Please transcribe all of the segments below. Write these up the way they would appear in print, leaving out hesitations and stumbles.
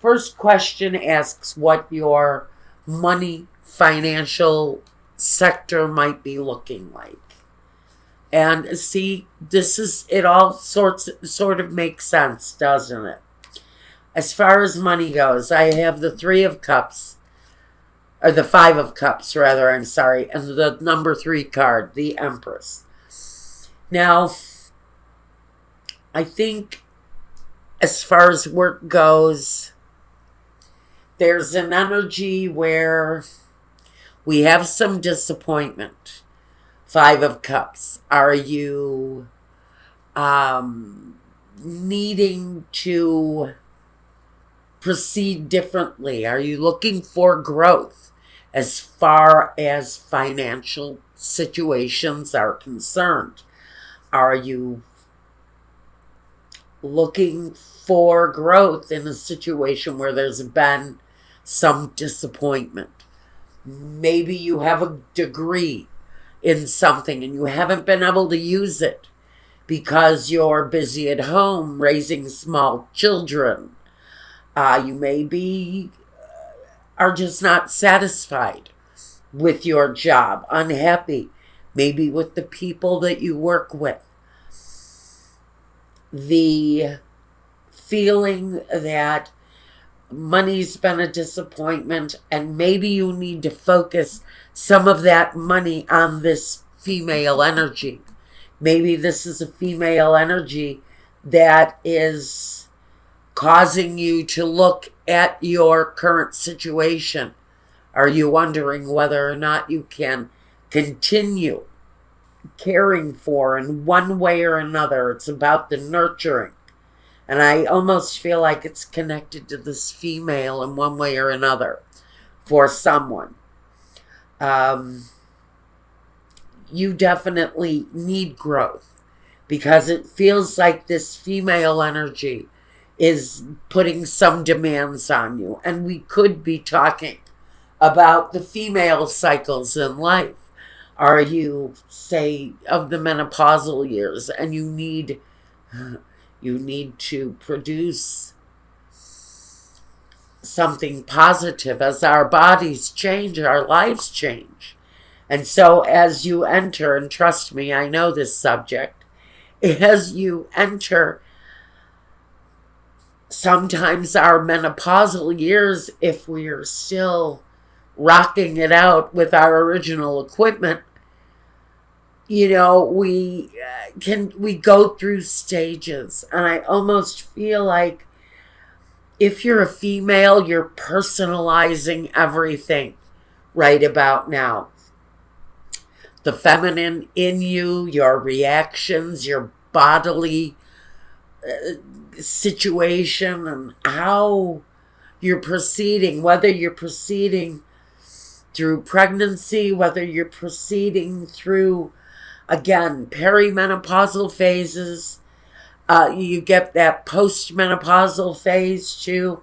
First question asks what your money financial sector might be looking like. And see, it all sort of makes sense, doesn't it? As far as money goes, I have the Three of Cups, or the Five of Cups, rather, I'm sorry, and the number 3 card, the Empress. Now, I think as far as work goes, there's an energy where we have some disappointment. Five of Cups. Are you needing to proceed differently? Are you looking for growth as far as financial situations are concerned? Are you looking for growth in a situation where there's been some disappointment? Maybe you have a degree in something and you haven't been able to use it because you're busy at home raising small children. You maybe are just not satisfied with your job, unhappy, maybe with the people that you work with. The feeling that money's been a disappointment, and maybe you need to focus some of that money on this female energy. Maybe this is a female energy that is causing you to look at your current situation. Are you wondering whether or not you can continue caring for in one way or another? It's about the nurturing. And I almost feel like it's connected to this female in one way or another for someone. You definitely need growth because it feels like this female energy is putting some demands on you. And we could be talking about the female cycles in life. Are you, say, of the menopausal years and you need to produce something positive? As our bodies change, our lives change. And so as you enter, and trust me, I know this subject, as you enter sometimes our menopausal years, if we are still rocking it out with our original equipment, we go through stages. And I almost feel like if you're a female, you're personalizing everything right about now. The feminine in you, your reactions, your bodily situation, and how you're proceeding, whether you're proceeding through pregnancy, whether you're proceeding through, again, perimenopausal phases. You get that postmenopausal phase too.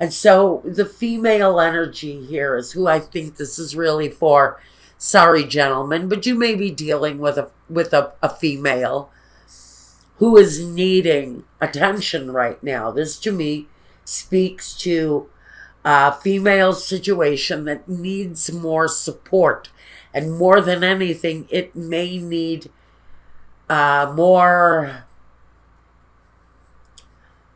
And so the female energy here is who I think this is really for. Sorry, gentlemen, but you may be dealing with a female who is needing attention right now. This to me speaks to a female situation that needs more support. And more than anything, it may need more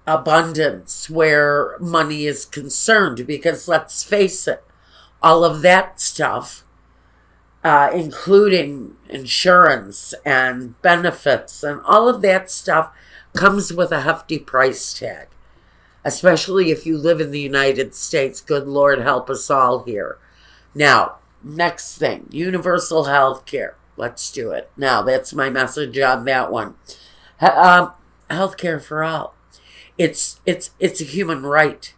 abundance where money is concerned. Because let's face it, all of that stuff, including insurance and benefits and all of that stuff, comes with a hefty price tag. Especially if you live in the United States. Good Lord help us all here. Now, next thing, universal health care. Let's do it. Now, that's my message on that one. Health care for all. It's a human right.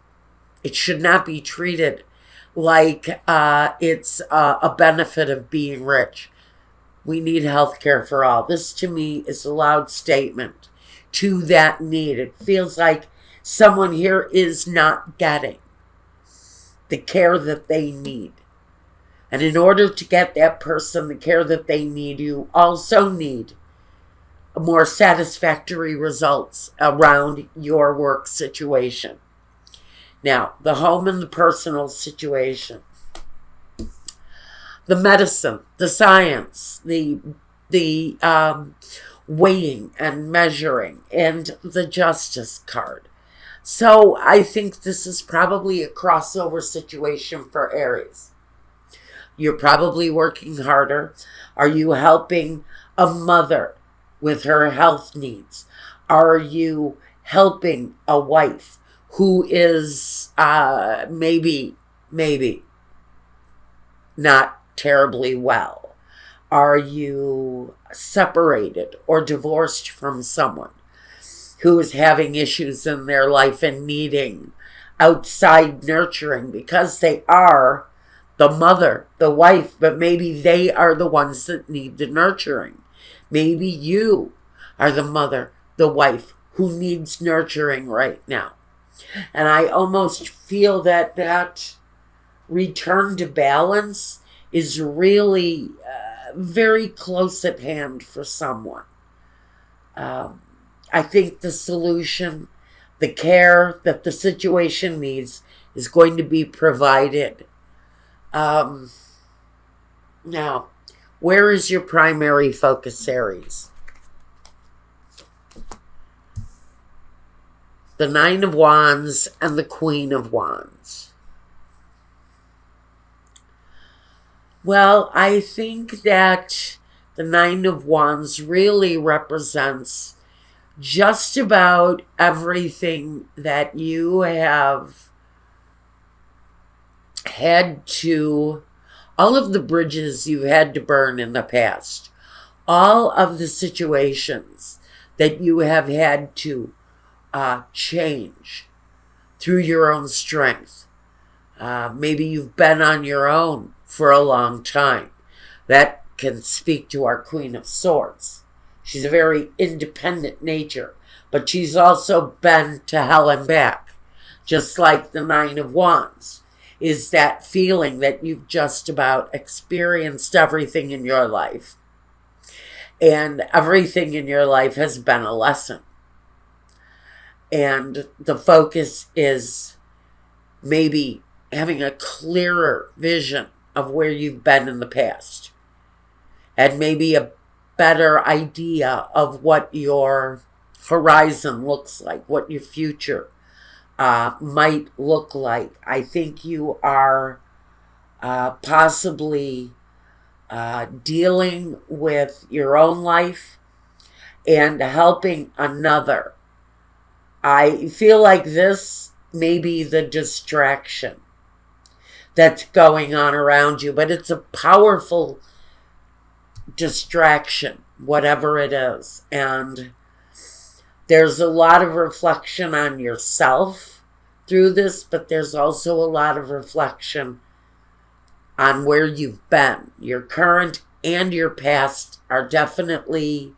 It should not be treated like it's a benefit of being rich. We need health care for all. This, to me, is a loud statement to that need. It feels like someone here is not getting the care that they need. And in order to get that person the care that they need, you also need more satisfactory results around your work situation. Now, the home and the personal situation, the medicine, the science, the weighing and measuring, and the justice card. So I think this is probably a crossover situation for Aries. You're probably working harder. Are you helping a mother with her health needs? Are you helping a wife who is maybe not terribly well? Are you separated or divorced from someone who is having issues in their life and needing outside nurturing because they are the mother, the wife, but maybe they are the ones that need the nurturing. Maybe you are the mother, the wife who needs nurturing right now. And I almost feel that that return to balance is really very close at hand for someone. I think the solution, the care that the situation needs is going to be provided. Now, where is your primary focus, Aries? The Nine of Wands and the Queen of Wands. Well, I think that the Nine of Wands really represents just about everything that you have had to, all of the bridges you've had to burn in the past, all of the situations that you have had to change through your own strength. Maybe you've been on your own for a long time. That can speak to our Queen of Swords. She's a very independent nature, but she's also been to hell and back, just like the Nine of Wands is that feeling that you've just about experienced everything in your life, and everything in your life has been a lesson. And the focus is maybe having a clearer vision of where you've been in the past, and maybe a better idea of what your horizon looks like, what your future might look like. I think you are possibly dealing with your own life and helping another. I feel like this may be the distraction that's going on around you, but it's a powerful distraction, whatever it is. And there's a lot of reflection on yourself through this, but there's also a lot of reflection on where you've been. Your current and your past are definitely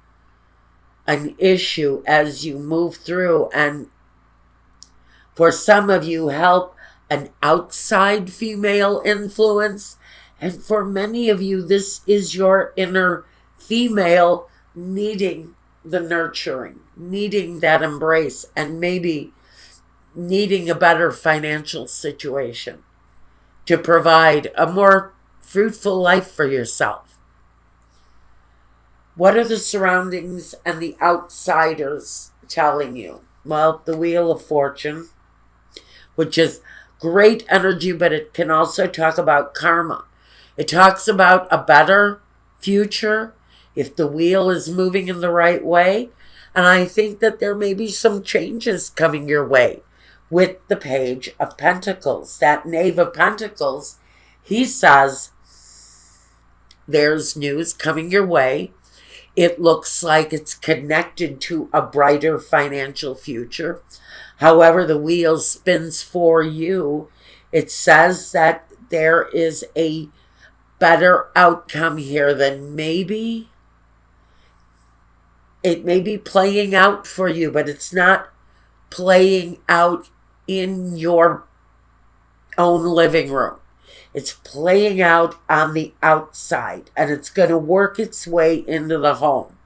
an issue as you move through. And for some of you, help an outside female influence. And for many of you, this is your inner female needing the nurturing, needing that embrace, and maybe needing a better financial situation to provide a more fruitful life for yourself. What are the surroundings and the outsiders telling you? Well, the Wheel of Fortune, which is great energy, but it can also talk about karma. It talks about a better future if the wheel is moving in the right way. And I think that there may be some changes coming your way with the Page of Pentacles. That Knave of Pentacles, he says there's news coming your way. It looks like it's connected to a brighter financial future. However the wheel spins for you, it says that there is a better outcome here than maybe it may be playing out for you, but it's not playing out in your own living room. It's playing out on the outside, and it's going to work its way into the home.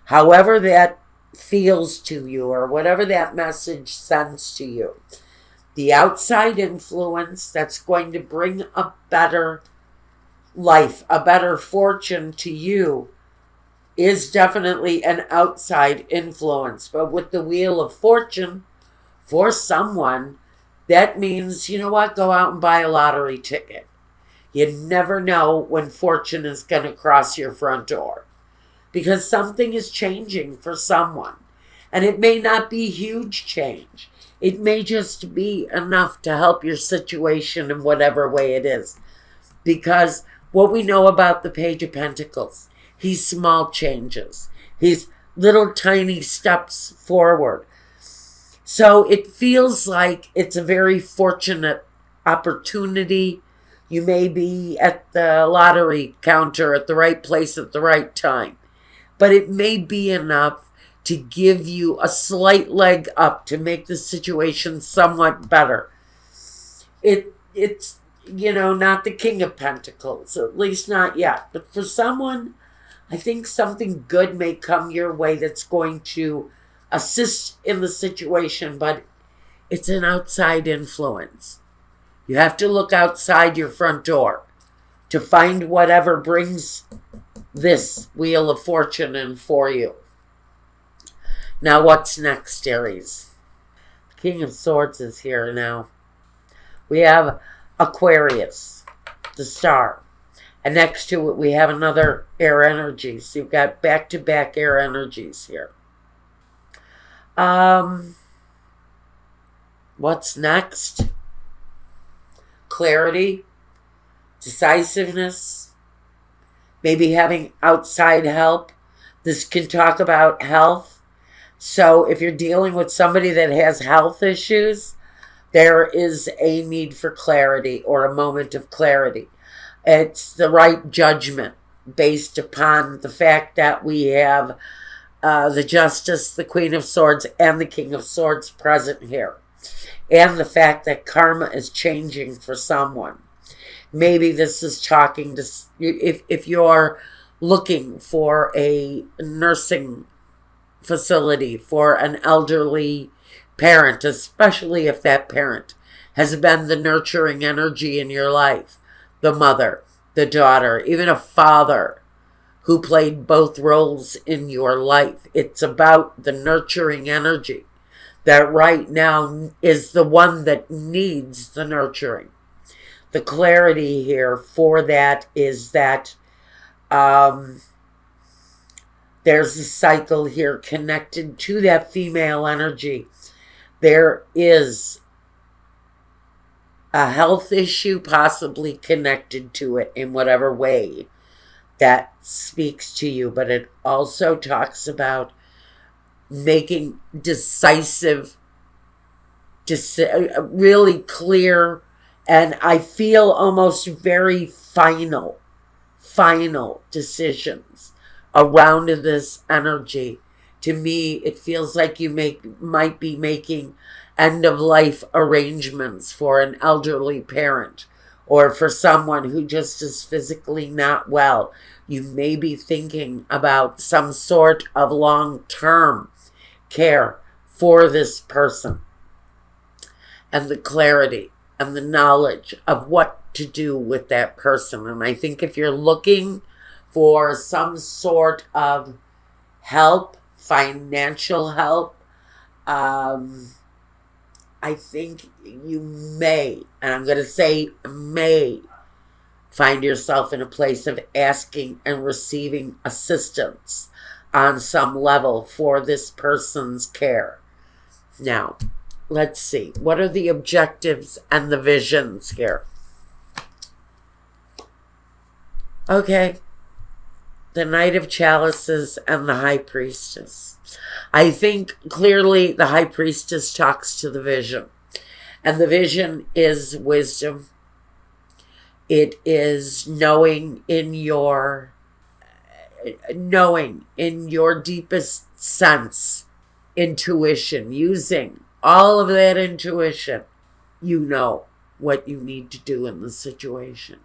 However that feels to you, or whatever that message sends to you, The outside influence that's going to bring a better life, a better fortune to you is definitely an outside influence. But with the Wheel of Fortune, for someone, that means, you know what, go out and buy a lottery ticket. You never know when fortune is going to cross your front door because something is changing for someone. And it may not be huge change. It may just be enough to help your situation in whatever way it is. Because what we know about the Page of Pentacles, he's small changes. He's little tiny steps forward. So it feels like it's a very fortunate opportunity. You may be at the lottery counter at the right place at the right time. But it may be enough to give you a slight leg up to make the situation somewhat better. It's not the King of Pentacles, at least not yet. But for someone, I think something good may come your way that's going to assist in the situation, but it's an outside influence. You have to look outside your front door to find whatever brings this Wheel of Fortune in for you. Now, what's next, Aries? King of Swords is here now. We have Aquarius, the star. And next to it, we have another air energy. So you've got back-to-back air energies here. What's next? Clarity, decisiveness, maybe having outside help. This can talk about health. So if you're dealing with somebody that has health issues, there is a need for clarity or a moment of clarity. It's the right judgment based upon the fact that we have the Justice, the Queen of Swords, and the King of Swords present here. And the fact that karma is changing for someone. Maybe this is talking to, if you're looking for a nursing facility for an elderly parent, especially if that parent has been the nurturing energy in your life, the mother, the daughter, even a father who played both roles in your life. It's about the nurturing energy that right now is the one that needs the nurturing. The clarity here for that is that there's a cycle here connected to that female energy. There is a health issue possibly connected to it in whatever way that speaks to you, but it also talks about making decisive, really clear, and I feel almost very final decisions around this energy. To me, it feels like you might be making end-of-life arrangements for an elderly parent or for someone who just is physically not well. You may be thinking about some sort of long-term care for this person, and the clarity and the knowledge of what to do with that person. And I think if you're looking for some sort of help, financial help, I think you may, and I'm going to say may, find yourself in a place of asking and receiving assistance on some level for this person's care. Now, let's see. What are the objectives and the visions here? Okay. The Knight of Chalices and the High Priestess. I think clearly the High Priestess talks to the vision. And the vision is wisdom. It is knowing in your deepest sense, intuition, using all of that intuition. You know what you need to do in the situation.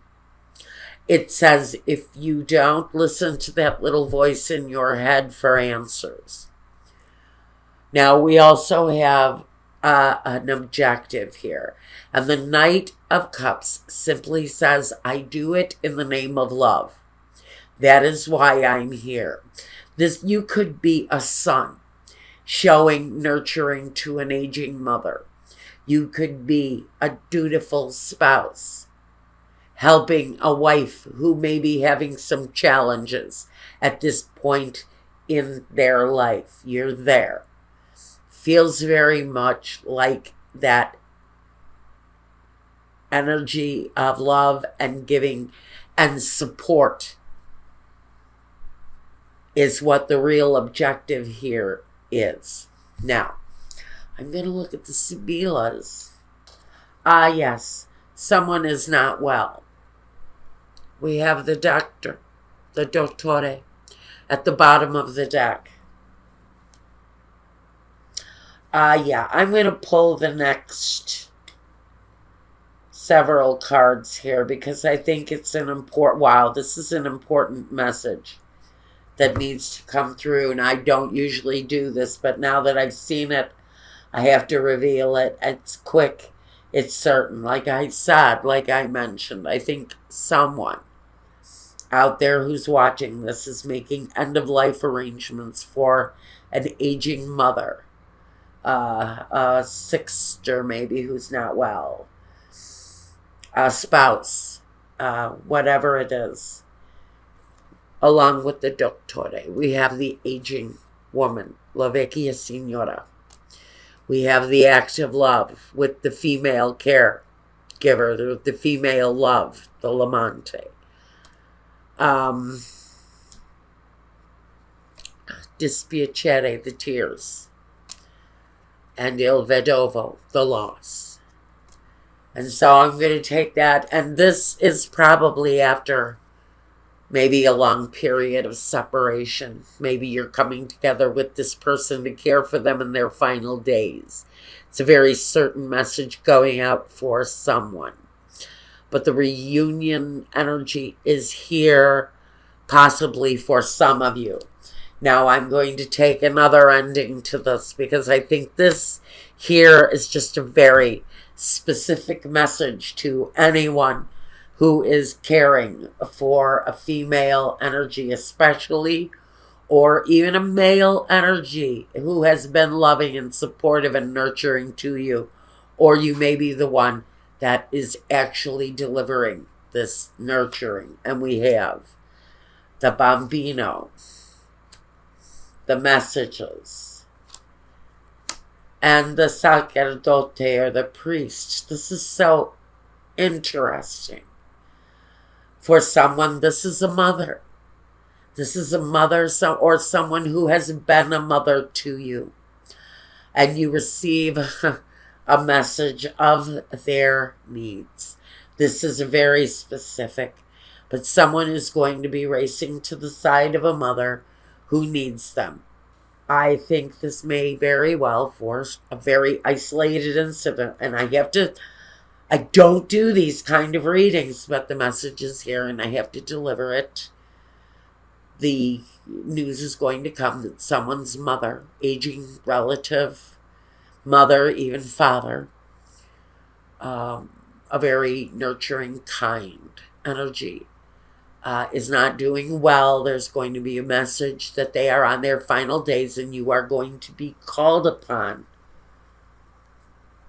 It says if you don't, listen to that little voice in your head for answers. Now we also have an objective here. And the Knight of Cups simply says, I do it in the name of love. That is why I'm here. You could be a son showing nurturing to an aging mother. You could be a dutiful spouse helping a wife who may be having some challenges at this point in their life. You're there. Feels very much like that energy of love and giving and support is what the real objective here is. Now, I'm going to look at the Sibilas. Yes, someone is not well. We have the doctor, the dottore, at the bottom of the deck. Yeah, I'm going to pull the next several cards here because I think it's an important, wow, this is an important message that needs to come through, and I don't usually do this, but now that I've seen it, I have to reveal it. It's quick, it's certain. Like I said, like I mentioned, I think someone out there who's watching this is making end-of-life arrangements for an aging mother, a sister maybe who's not well, a spouse, whatever it is. Along with the dottore, we have the aging woman, la vecchia signora. We have the act of love with the female caregiver, the female love, the l'amante. Dispiacere, the tears. And il vedovo, the loss. And so I'm going to take that, and this is probably after maybe a long period of separation. Maybe you're coming together with this person to care for them in their final days. It's a very certain message going out for someone. But the reunion energy is here, possibly for some of you. Now I'm going to take another ending to this because I think this here is just a very specific message to anyone who is caring for a female energy especially, or even a male energy who has been loving and supportive and nurturing to you, or you may be the one that is actually delivering this nurturing. And we have the bambino, the messages, and the sacerdote, or the priest. This is so interesting. For someone, this is a mother. This is a mother or someone who has been a mother to you. And you receive a message of their needs. This is very specific. But someone is going to be racing to the side of a mother who needs them. I think this may very well force a very isolated incident. And I don't do these kind of readings, but the message is here and I have to deliver it. The news is going to come that someone's mother, aging relative, mother, even father, a very nurturing, kind energy, is not doing well. There's going to be a message that they are on their final days and you are going to be called upon